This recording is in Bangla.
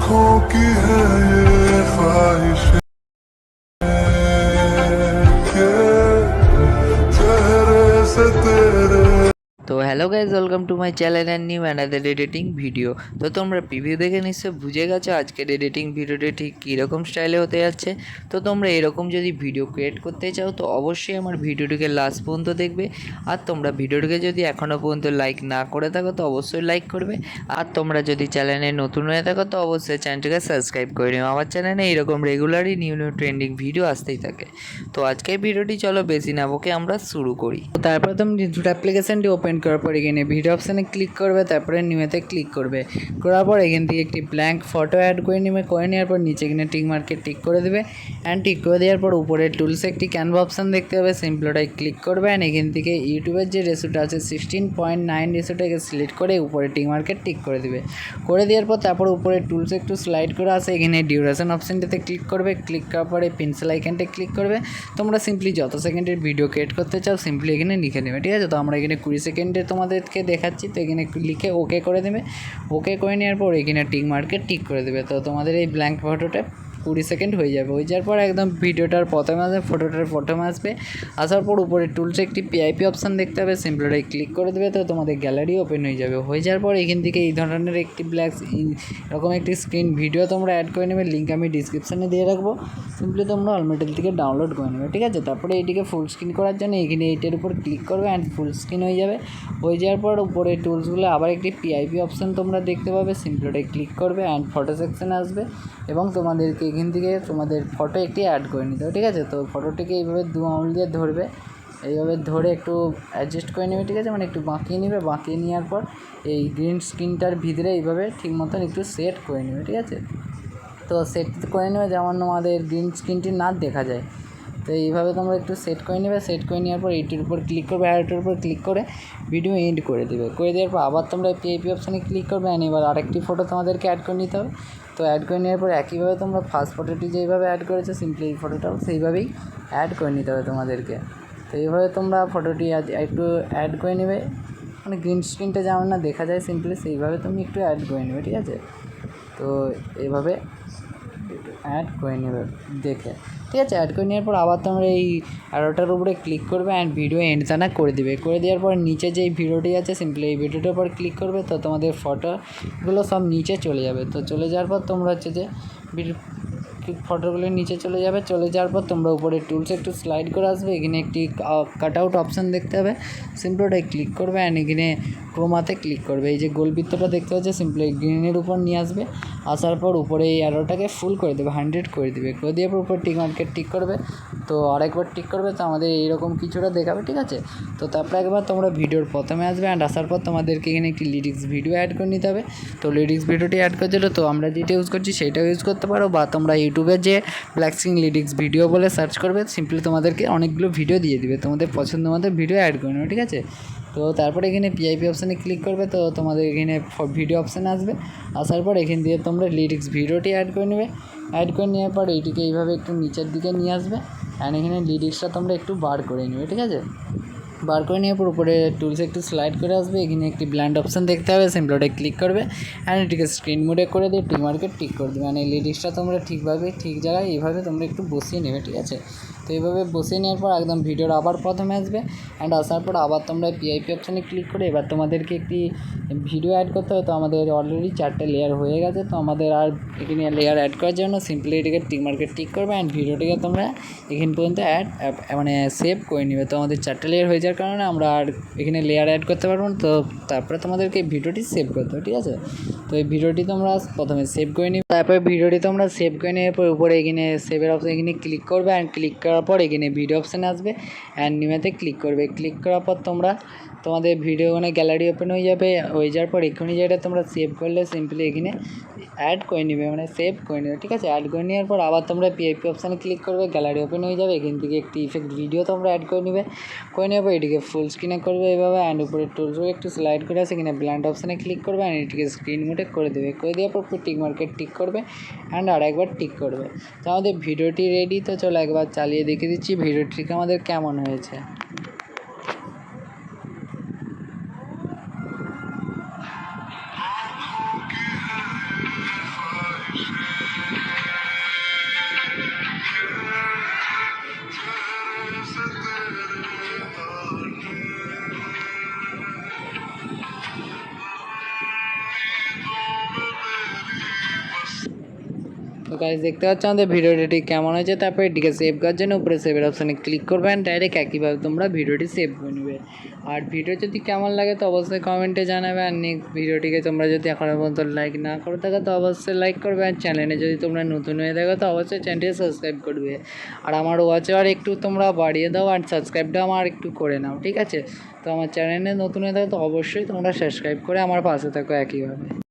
आंखों की है ये ख्वाहिश के चेहरे से तेरे। তো hello guys, welcome to my channel and new another editing video. তো তোমরা প্রিভিউ দেখে নিশ্চয় বুঝে গেছো আজকের এডিটিং ভিডিওটি ঠিক কীরকম স্টাইলে হতে যাচ্ছে। তো তোমরা এরকম যদি ভিডিও ক্রিয়েট করতে চাও তো অবশ্যই আমার ভিডিওটিকে লাস্ট পর্যন্ত দেখবে। আর তোমরা ভিডিওটিকে যদি এখনও পর্যন্ত লাইক না করে থাকো তো অবশ্যই লাইক করবে। আর তোমরা যদি চ্যানেলে নতুন হয়ে থাকো তো অবশ্যই চ্যানেলটিকে সাবস্ক্রাইব করে নিও। আমার চ্যানেলে এইরকম রেগুলারই নিউ নিউ ট্রেন্ডিং ভিডিও আসতেই থাকে। তো আজকের ভিডিওটি চলো বেশি না বকে আমরা শুরু করি। তারপর তুমি দুটো অ্যাপ্লিকেশানটি ওপেন করার পর এখানে ভিডিও অপশানে ক্লিক করবে, তারপরে নিউতে ক্লিক করবে। করার পর এখান থেকে একটি ব্ল্যাঙ্ক ফটো অ্যাড করে নেবে। করে নেওয়ার পর নিচে এখানে টিক মার্কে টিক করে দেবে। অ্যান্ড টিক করে দেওয়ার পর উপরে টুলসে একটি ক্যানভা অপশান দেখতে হবে, সিম্পলটাই ক্লিক করবে। অ্যান্ড এখান থেকে ইউটিউবের যে রেসোটা আছে 16.9 রেসোটাকে সিলেক্ট করে উপরে টিক মার্কে টিক করে দেবে। করে দেওয়ার পর তারপর উপরে টুলসে একটু স্লাইড করে আসে, এখানে ডিউরেশন অপশানটাতে ক্লিক করবে। ক্লিক করার পরে পেন্সিল আইকনটা ক্লিক করবে। তোমরা সিম্পলি যত সেকেন্ডের ভিডিও ক্রিয়েট করতে চাও সিম্পলি এখানে লিখে নেবে, ঠিক আছে। তো আমরা এখানে 20 সেকেন্ডে তোমাদেরকে দেখাচ্ছি, তো এখানে লিখে ওকে করে দেবে। ওকে করে নেওয়ার পর এখানে টিক মার্কে টিক করে দেবে। তো তোমাদের এই ব্ল্যাঙ্ক ফটোটা 20 সেকেন্ড হয়ে যাবে। হয়ে যাওয়ার পর একদম ভিডিওটার প্রথমে আসবে, ফটোটার প্রথমে আসবে। আসার পর উপরে টুলসে একটি পিআইপি অপশান দেখতে হবে, সিম্পলটাই ক্লিক করে দেবে। তো তোমাদের গ্যালারি ওপেন হয়ে যাবে। হয়ে যাওয়ার পর এখান থেকে এই ধরনের একটি এরকম একটি স্ক্রিন ভিডিও তোমরা অ্যাড করে নেবে। লিঙ্ক আমি ডিসক্রিপশানে দিয়ে রাখবো, সিম্পলি তোমরা অলমেটেল থেকে ডাউনলোড করে নেবে, ঠিক আছে। তারপরে এইটিকে ফুল স্ক্রিন করার জন্য এখানে এইটার উপর ক্লিক করবে অ্যান্ড ফুল স্ক্রিন হয়ে যাবে। হয়ে যাওয়ার পর উপরে টুলসগুলো আবার একটি পিআইপি অপশান তোমরা দেখতে পাবে, সিম্পলটাই ক্লিক করবে অ্যান্ড ফটো সেকশানে আসবে এবং তোমাদেরকে এখান থেকে তোমাদের ফটো একটি অ্যাড করে নিতে হবে, ঠিক আছে। তো ফটোটিকে এইভাবে দু আঙুল দিয়ে ধরবে, এইভাবে ধরে একটু অ্যাডজাস্ট করে নেবে, ঠিক আছে, মানে একটু বাঁকিয়ে নেবে। বাঁকিয়ে নেওয়ার পর এই গ্রিন স্ক্রিনটার ভিতরে এইভাবে ঠিক মতন একটু সেট করে নেবে, ঠিক আছে। তো সেট করে নেবে যেমন আমাদের গ্রিন স্ক্রিনটি না দেখা যায়। তো এইভাবে তোমরা একটু সেট করে নেবে। সেট করে নেওয়ার পর এইটির উপর ক্লিক করবে, আর এটার উপর ক্লিক করে ভিডিও এন্ড করে দেবে। করে দেওয়ার পর আবার তোমরা পিআইপি অপশানে ক্লিক করবে অ্যান্ড এবার আরেকটি ফটো তোমাদেরকে অ্যাড করে নিতে হবে। তো অ্যাড করে নেওয়ার পর একইভাবে তোমরা ফার্স্ট ফটোটি যেইভাবে অ্যাড করেছো সিম্পলি এই ফটোটাও সেইভাবেই অ্যাড করে নিতে হবে তোমাদেরকে। তো এইভাবে তোমরা ফটোটি একটু অ্যাড করে নেবে, মানে গ্রিন স্ক্রিনটা যেমন না দেখা যায় সিম্পলি সেইভাবে তুমি একটু অ্যাড করে নেবে, ঠিক আছে। তো এইভাবে অ্যাড করে নেবে দেখে, ঠিক আছে। অ্যাড করে নেওয়ার পর আবার তোমরা এই অ্যারোটার উপরে ক্লিক করবে অ্যান্ড ভিডিও এন্ড টানা করে দেবে। করে দেওয়ার পর নিচে যেই ভিডিওটি আছে সিম্পলি এই ভিডিওটার উপর ক্লিক করবে। তো তোমাদের ফটোগুলো সব নিচে চলে যাবে। তো চলে যাওয়ার পর তোমরা হচ্ছে যে ফটোগুলো নিচে চলে যাবে। চলে যাওয়ার পর তোমরা উপরে টুলস একটু স্লাইড করে আসবে, এখানে একটি কাট আউট অপশান দেখতে হবে, সিম্পলটাই ক্লিক করবে অ্যান্ড এখানে ক্রোমাতে ক্লিক করবে। এই যে গোলবৃত্তটা দেখতে হচ্ছে সিম্পলি গ্রিনের উপর নিয়ে আসবে। আসার পর উপরে এই অ্যারোটাকে ফুল করে দেবে, 100 করে দেবে। করে দেওয়ার পর উপর টিক মার্কে টিক করবে। তো আরেকবার টিক করবে, তো আমাদের এইরকম কিছুটা দেখাবে, ঠিক আছে। তো তারপরে একবার তোমরা ভিডিওর প্রথমে আসবে অ্যান্ড আসার পর তোমাদেরকে এখানে একটি লিরিক্স ভিডিও অ্যাড করে নিতে হবে। তো লিরিক্স ভিডিওটি অ্যাড করে দিলে তো আমরা যেটা ইউজ করছি সেটাও ইউজ করতে পারো, বা তোমরা ইউটিউবে যে ব্ল্যাক স্ক্রিন লিরিক্স ভিডিও বলে সার্চ করবে সিম্পলি তোমাদেরকে অনেকগুলো ভিডিও দিয়ে দিবে, তোমাদের পছন্দ মতো ভিডিও অ্যাড করে নেবে, ঠিক আছে। তো তারপরে এখানে পিআইপি অপশানে ক্লিক করবে। তো তোমাদের এখানে ভিডিও অপশান আসবে। আসার পর এখান দিয়ে তোমরা লিরিক্স ভিডিওটি অ্যাড করে নেবে। অ্যাড করে নেওয়ার পর এইটিকে এইভাবে একটু নিচের দিকে নিয়ে আসবে অ্যান্ড এখানে লিরিক্সটা তোমরা একটু বার করে নেবে, ঠিক আছে। বার করে নেওয়ার পর উপরে টুলসে একটু স্লাইড করে আসবে, এখানে একটি ব্ল্যান্ড অপশান দেখতে হবে, সিম্পলটাই ক্লিক করবে অ্যান্ড এটিকে স্ক্রিন মোডে করে দিয়ে টিক মার্কে টিক করে দেবে। মানে লিরিক্সটা তোমরা ঠিকভাবে ঠিক জায়গায় এইভাবে তোমরা একটু বসিয়ে নেবে, ঠিক আছে। তো এইভাবে বসিয়ে নেওয়ার পর একদম ভিডিওর আবার প্রথমে আসবে অ্যান্ড আসার পর আবার তোমরা পিআইপি অপশানে ক্লিক করে এবার তোমাদেরকে একটি ভিডিও অ্যাড করতে হবে। তো আমাদের অলরেডি 4টে লেয়ার হয়ে গেছে, তো আমাদের আর এখানে লেয়ার অ্যাড করার জন্য সিম্পলি এটিকে টিক মার্কে টিক করবে অ্যান্ড ভিডিওটিকে তোমরা এখান পর্যন্ত মানে সেভ করে নেবে। তো আমাদের 4টে লেয়ার হয়ে যাওয়ার কারণে আমরা আর এখানে লেয়ার অ্যাড করতে পারবো না। তো তারপরে তোমাদেরকে এই ভিডিওটি সেভ করতে হবে, ঠিক আছে। তো এই ভিডিওটি তোমরা প্রথমে সেভ করে নিবে। তারপরে ভিডিওটি তোমরা সেভ করে নেওয়ার পর উপরে এখানে সেভের অপশান এখানে ক্লিক করবে অ্যান্ড ক্লিক করার পর এখানে ভিডিও অপশানে আসবে অ্যান্ড নিউতে ক্লিক করবে। ক্লিক করার পর তোমরা তোমাদের ভিডিও ওখানে গ্যালারি ওপেন হয়ে যাবে। হয়ে যাওয়ার পর এক্ষুনি যেটা তোমরা সেভ করলে সিম্পলি এখানে অ্যাড করে নেবে, মানে সেভ করে নেবে, ঠিক আছে। অ্যাড করে নেওয়ার পর আবার তোমরা পিআইপি অপশানে ক্লিক করবে, গ্যালারি ওপেন হয়ে যাবে। এখান থেকে একটি ইফেক্ট ভিডিও তোমরা অ্যাড করে নেবে। করে নেওয়ার পর এটিকে ফুল স্ক্রিনে করবে এইভাবে অ্যান্ড উপরে টুলসগুলো একটু স্লাইড করে আসে, এখানে ব্ল্যান্ড অপশানে ক্লিক করবে অ্যান্ড এটিকে স্ক্রিন মোডে করে দেবে। করে দেওয়ার পর টিক মার্কে টিক করবে অ্যান্ড আরেকবার টিক করবে। তো আমাদের ভিডিওটি রেডি। তো চলো একবার চালিয়ে দেখে দিচ্ছি ভিডিওটিকে আমাদের কেমন হয়েছে। গাইস দেখতে পাচ্ছ আমাদের ভিডিওটি ঠিক কেমন হয়েছে, তারপর এটিকে সেভ করার জন্য উপরে সেভের অপশানে ক্লিক করবে অ্যান্ড ডাইরেক্ট একইভাবে তোমরা ভিডিওটি সেভ করে নেবে। আর ভিডিও যদি কেমন লাগে তো অবশ্যই কমেন্টে জানাবে। আর নেক্সট ভিডিওটিকে তোমরা যদি এখনও পর্যন্ত লাইক না করে থাকো তো অবশ্যই লাইক করবে। আর চ্যানেলে যদি তোমরা নতুন হয়ে থাকো তো অবশ্যই চ্যানেলটি সাবস্ক্রাইব করবে। আর আমার ওয়াচ আওয়ার একটু তোমরা বাড়িয়ে দাও আর সাবস্ক্রাইবটা আমার একটু করে নাও, ঠিক আছে? তো আমার চ্যানেলে নতুন হয়ে থাকো তো অবশ্যই তোমরা সাবস্ক্রাইব করে আমার পাশে থাকো একইভাবে।